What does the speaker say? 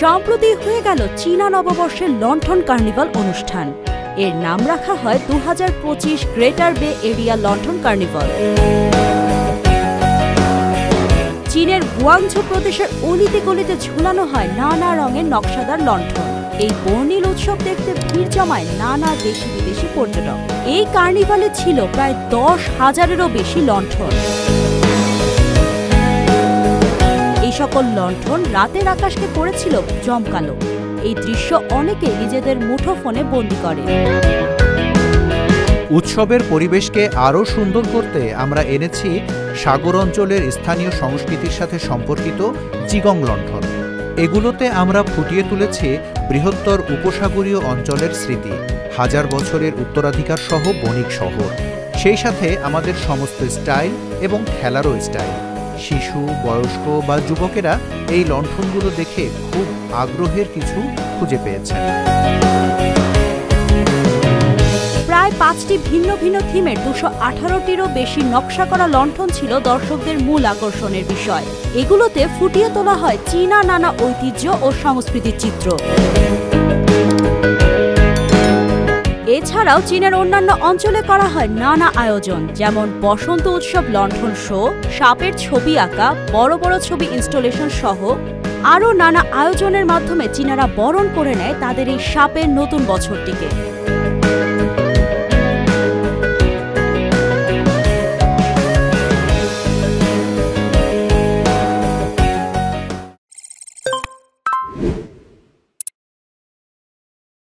সম্প্রতি হয়ে গেল চীনা নববর্ষের লণ্ঠন কার্নিভাল অনুষ্ঠান। এর নাম রাখা হয় 2025 গ্রেটার বে এরিয়া লণ্ঠন কার্নিভাল। চীনের গুয়াংঝু প্রদেশের অলিতে গলিতে ঝুলানো হয় নানা রঙের নকশাদার লণ্ঠন। এই বর্ণিল উৎসব দেখতে ভিড় জমায় নানা দেশি বিদেশি পর্যটক। এই কার্নিভালে ছিল প্রায় 10,000-এরও বেশি লণ্ঠন। এই সকল লণ্ঠন রাতের আকাশকে করেছিল জমকালো। এই দৃশ্য অনেকে নিজেদের মুঠোফোনে বন্দী করে। উৎসবের পরিবেশকে আরও সুন্দর করতে আমরা এনেছি সাগর অঞ্চলের স্থানীয় সংস্কৃতির সাথে সম্পর্কিত জিগং লণ্ঠন। এগুলোতে আমরা ফুটিয়ে তুলেছি বৃহত্তর উপসাগরীয় অঞ্চলের স্মৃতি, হাজার বছরের উত্তরাধিকার সহ বণিক শহর, সেই সাথে আমাদের সমস্ত স্টাইল এবং খেলারও স্টাইল। শিশু, বয়স্ক বা যুবকেরা এই লণ্ঠনগুলো দেখে খুব আগ্রহের কিছু খুঁজে পেয়েছেন। প্রায় 5টি ভিন্ন ভিন্ন থিমের 218টিরও বেশি নকশা করা লণ্ঠন ছিল দর্শকদের মূল আকর্ষণের বিষয়। এগুলোতে ফুটিয়ে তোলা হয় চীনা নানা ঐতিহ্য ও সংস্কৃতির চিত্র। এছাড়াও চীনের অন্যান্য অঞ্চলে করা হয় নানা আয়োজন, যেমন বসন্ত উৎসব লণ্ঠন শো, সাপের ছবি আঁকা, বড় বড় ছবি ইনস্টলেশন সহ আরও নানা আয়োজনের মাধ্যমে চীনারা বরণ করে নেয় তাদের এই সাপের নতুন বছরটিকে।